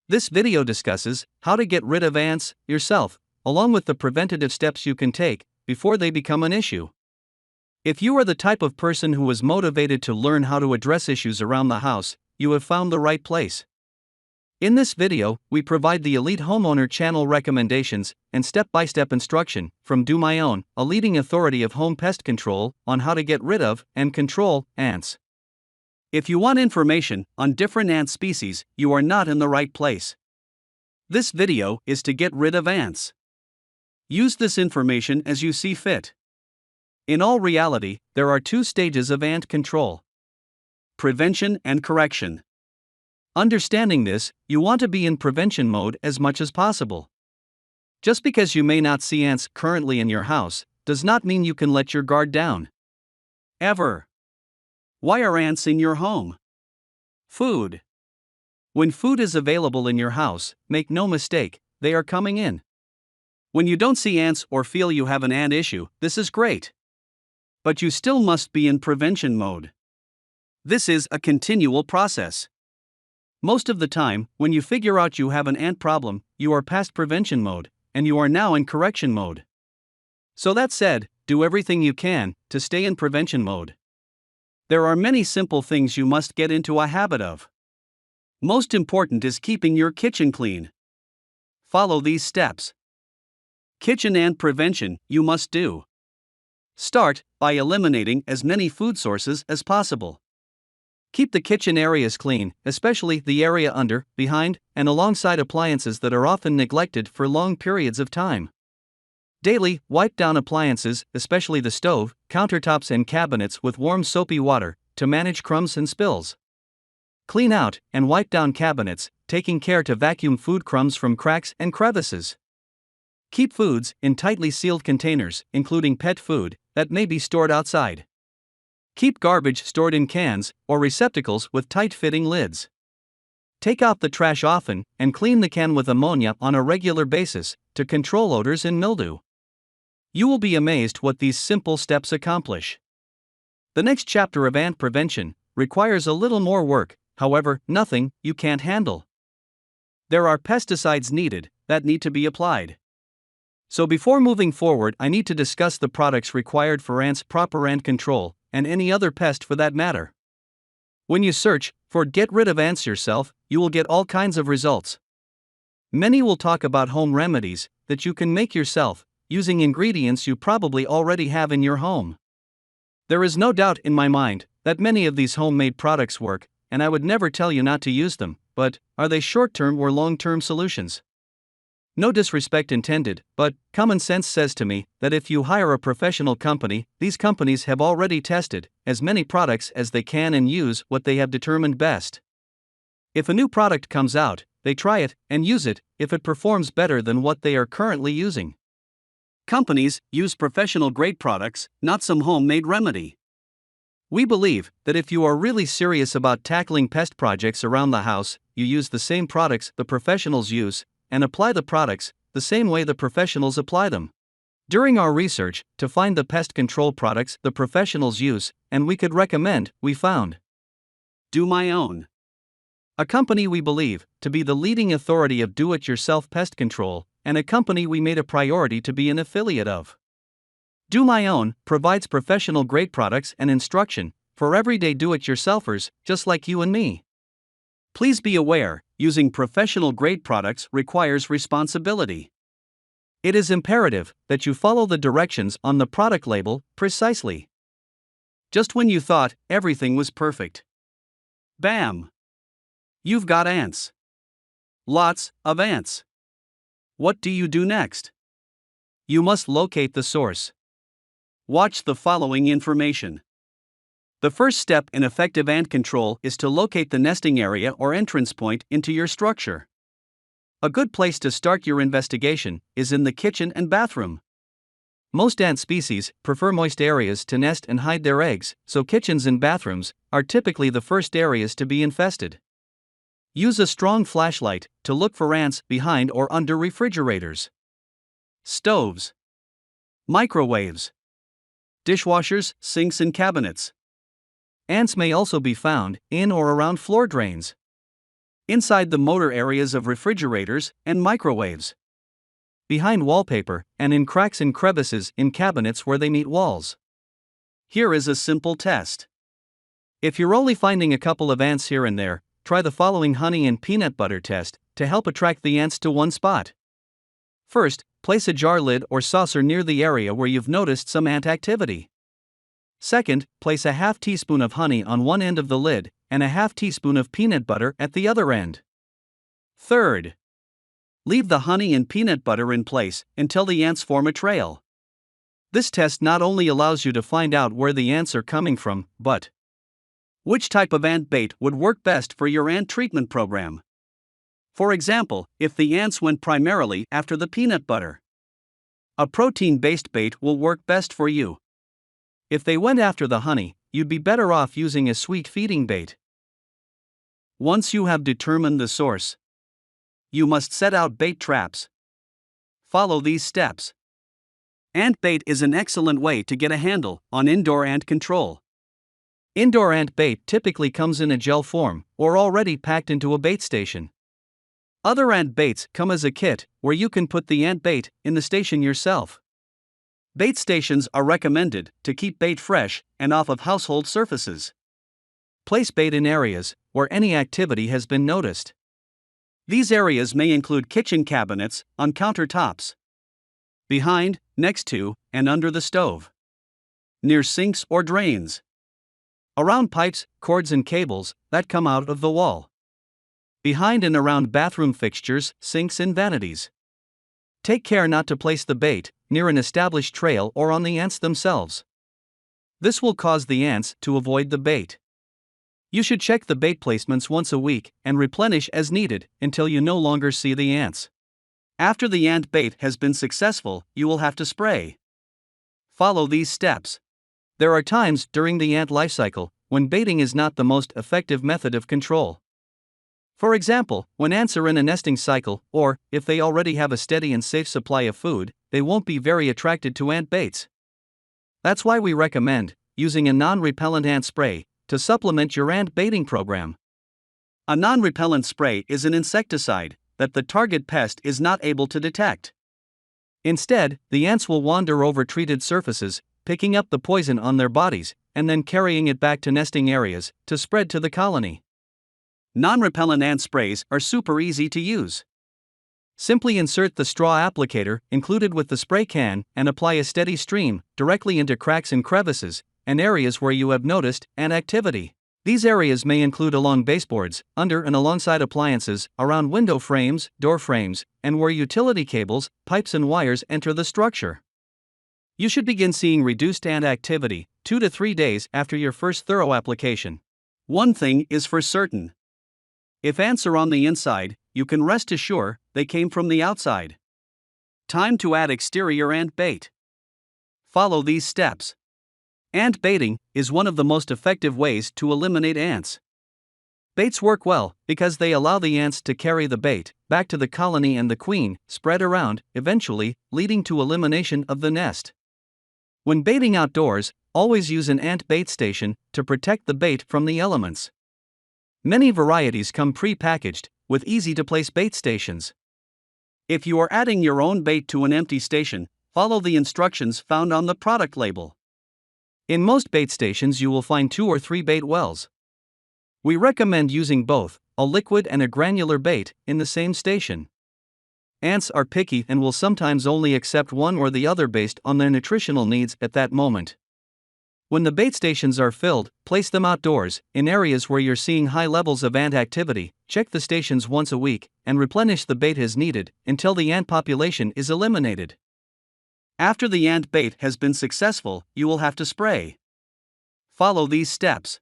This video discusses how to get rid of ants yourself, along with the preventative steps you can take before they become an issue. If you are the type of person who is motivated to learn how to address issues around the house, you have found the right place. In this video, we provide the Elite Homeowner channel recommendations and step-by-step instruction from DoMyOwn, a leading authority of home pest control, on how to get rid of and control ants. If you want information on different ant species, you are not in the right place. This video is to get rid of ants. Use this information as you see fit. In all reality, there are two stages of ant control: prevention and correction. Understanding this, you want to be in prevention mode as much as possible. Just because you may not see ants currently in your house, does not mean you can let your guard down. Ever. Why are ants in your home? Food. When food is available in your house, make no mistake, they are coming in. When you don't see ants or feel you have an ant issue, this is great. But you still must be in prevention mode. This is a continual process. Most of the time, when you figure out you have an ant problem, you are past prevention mode, and you are now in correction mode. So that said, do everything you can to stay in prevention mode. There are many simple things you must get into a habit of. Most important is keeping your kitchen clean. Follow these steps. Kitchen ant prevention you must do. Start by eliminating as many food sources as possible. Keep the kitchen areas clean, especially the area under, behind, and alongside appliances that are often neglected for long periods of time. Daily, wipe down appliances, especially the stove, countertops, and cabinets with warm soapy water to manage crumbs and spills. Clean out and wipe down cabinets, taking care to vacuum food crumbs from cracks and crevices. Keep foods in tightly sealed containers, including pet food, that may be stored outside. Keep garbage stored in cans or receptacles with tight-fitting lids. Take out the trash often and clean the can with ammonia on a regular basis to control odors and mildew. You will be amazed what these simple steps accomplish. The next chapter of ant prevention requires a little more work, however, nothing you can't handle. There are pesticides needed that need to be applied. So before moving forward, I need to discuss the products required for ants' proper ant control, and any other pest for that matter. When you search for "get rid of ants yourself," you will get all kinds of results. Many will talk about home remedies that you can make yourself, using ingredients you probably already have in your home. There is no doubt in my mind that many of these homemade products work, and I would never tell you not to use them, but are they short-term or long-term solutions? No disrespect intended, but common sense says to me that if you hire a professional company, these companies have already tested as many products as they can and use what they have determined best. If a new product comes out, they try it and use it if it performs better than what they are currently using. Companies use professional-grade products, not some homemade remedy. We believe that if you are really serious about tackling pest projects around the house, you use the same products the professionals use, and apply the products the same way the professionals apply them. During our research to find the pest control products the professionals use and we could recommend, we found DoMyOwn, a company we believe to be the leading authority of do-it-yourself pest control, and a company we made a priority to be an affiliate of. DoMyOwn provides professional-grade products and instruction for everyday do-it-yourselfers just like you and me. Please be aware, using professional-grade products requires responsibility. It is imperative that you follow the directions on the product label precisely. Just when you thought everything was perfect, bam! You've got ants. Lots of ants. What do you do next? You must locate the source. Watch the following information. The first step in effective ant control is to locate the nesting area or entrance point into your structure. A good place to start your investigation is in the kitchen and bathroom. Most ant species prefer moist areas to nest and hide their eggs, so kitchens and bathrooms are typically the first areas to be infested. Use a strong flashlight to look for ants behind or under refrigerators, stoves, microwaves, dishwashers, sinks, and cabinets. Ants may also be found in or around floor drains. inside the motor areas of refrigerators and microwaves, behind wallpaper, and in cracks and crevices in cabinets where they meet walls. Here is a simple test. If you're only finding a couple of ants here and there, try the following honey and peanut butter test to help attract the ants to one spot. First, place a jar lid or saucer near the area where you've noticed some ant activity. Second, place a half teaspoon of honey on one end of the lid and a half teaspoon of peanut butter at the other end. Third, leave the honey and peanut butter in place until the ants form a trail. This test not only allows you to find out where the ants are coming from, but which type of ant bait would work best for your ant treatment program. For example, if the ants went primarily after the peanut butter, a protein-based bait will work best for you. If they went after the honey, you'd be better off using a sweet feeding bait. Once you have determined the source, you must set out bait traps. Follow these steps. Ant bait is an excellent way to get a handle on indoor ant control. Indoor ant bait typically comes in a gel form or already packed into a bait station. Other ant baits come as a kit where you can put the ant bait in the station yourself. Bait stations are recommended to keep bait fresh and off of household surfaces. Place bait in areas where any activity has been noticed. These areas may include kitchen cabinets, on countertops, behind, next to, and under the stove, near sinks or drains, around pipes, cords, and cables that come out of the wall, behind and around bathroom fixtures, sinks, and vanities. Take care not to place the bait near an established trail or on the ants themselves. This will cause the ants to avoid the bait. You should check the bait placements once a week and replenish as needed until you no longer see the ants. After the ant bait has been successful, you will have to spray. Follow these steps. There are times during the ant life cycle when baiting is not the most effective method of control. For example, when ants are in a nesting cycle, or if they already have a steady and safe supply of food, they won't be very attracted to ant baits. That's why we recommend using a non-repellent ant spray to supplement your ant baiting program. A non-repellent spray is an insecticide that the target pest is not able to detect. Instead, the ants will wander over treated surfaces, picking up the poison on their bodies, and then carrying it back to nesting areas to spread to the colony. Non-repellent ant sprays are super easy to use. Simply insert the straw applicator included with the spray can and apply a steady stream directly into cracks and crevices and areas where you have noticed ant activity. These areas may include along baseboards, under and alongside appliances, around window frames, door frames, and where utility cables, pipes, and wires enter the structure. You should begin seeing reduced ant activity 2 to 3 days after your first thorough application. One thing is for certain. If ants are on the inside, you can rest assured they came from the outside. Time to add exterior ant bait. Follow these steps. Ant baiting is one of the most effective ways to eliminate ants. Baits work well because they allow the ants to carry the bait back to the colony and the queen spread around, eventually leading to elimination of the nest. When baiting outdoors, always use an ant bait station to protect the bait from the elements. Many varieties come pre-packaged with easy-to-place bait stations. If you are adding your own bait to an empty station, follow the instructions found on the product label. In most bait stations you will find 2 or 3 bait wells. We recommend using both, a liquid and a granular bait, in the same station. Ants are picky and will sometimes only accept one or the other based on their nutritional needs at that moment. When the bait stations are filled, place them outdoors, in areas where you're seeing high levels of ant activity. Check the stations once a week, and replenish the bait as needed until the ant population is eliminated. After the ant bait has been successful, you will have to spray. Follow these steps.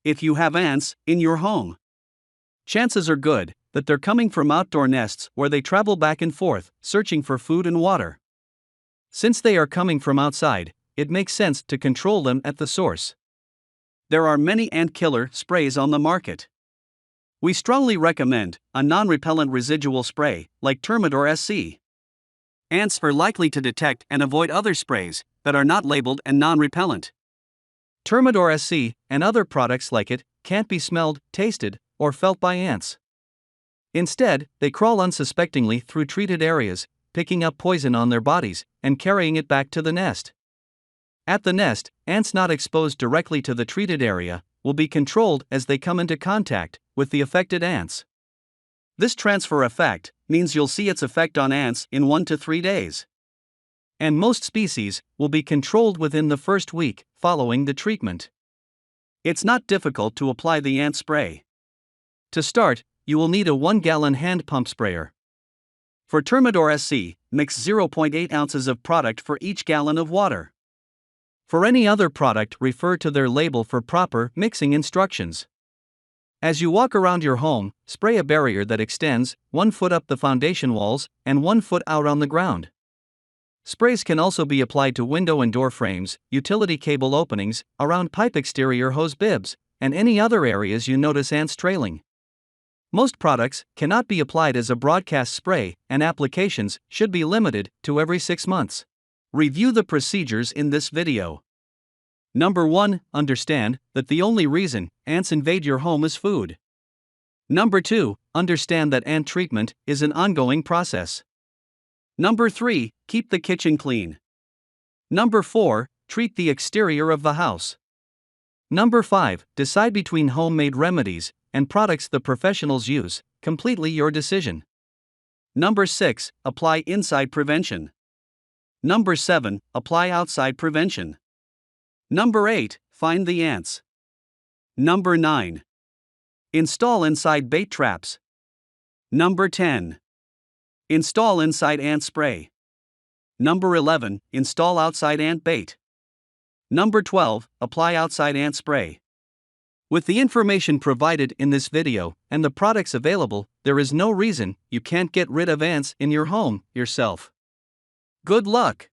If you have ants in your home, chances are good that they're coming from outdoor nests where they travel back and forth, searching for food and water. Since they are coming from outside, it makes sense to control them at the source. There are many ant killer sprays on the market. We strongly recommend a non-repellent residual spray like Termite or SC. Ants are likely to detect and avoid other sprays that are not labeled and non-repellent. Termidor SC and other products like it can't be smelled, tasted, or felt by ants. Instead, they crawl unsuspectingly through treated areas, picking up poison on their bodies and carrying it back to the nest. At the nest, ants not exposed directly to the treated area will be controlled as they come into contact with the affected ants. This transfer effect means you'll see its effect on ants in 1 to 3 days. And most species will be controlled within the first week following the treatment. It's not difficult to apply the ant spray. To start, you will need a 1-gallon hand pump sprayer. For Termidor SC, mix 0.8 ounces of product for each gallon of water. For any other product, refer to their label for proper mixing instructions. As you walk around your home, spray a barrier that extends 1 foot up the foundation walls and 1 foot out on the ground. Sprays can also be applied to window and door frames, utility cable openings, around pipe exterior hose bibs, and any other areas you notice ants trailing. Most products cannot be applied as a broadcast spray, and applications should be limited to every 6 months. Review the procedures in this video. Number 1. Understand that the only reason ants invade your home is food. Number 2. Understand that ant treatment is an ongoing process. Number 3. Keep the kitchen clean. Number 4. Treat the exterior of the house. Number 5. Decide between homemade remedies and products the professionals use, completely your decision. Number 6. Apply inside prevention. Number 7. Apply outside prevention. Number 8. Find the ants. Number 9. Install inside bait traps. Number 10. Install inside ant spray. Number 11. Install outside ant bait. Number 12. Apply outside ant spray. With the information provided in this video and the products available, there is no reason you can't get rid of ants in your home yourself. Good luck!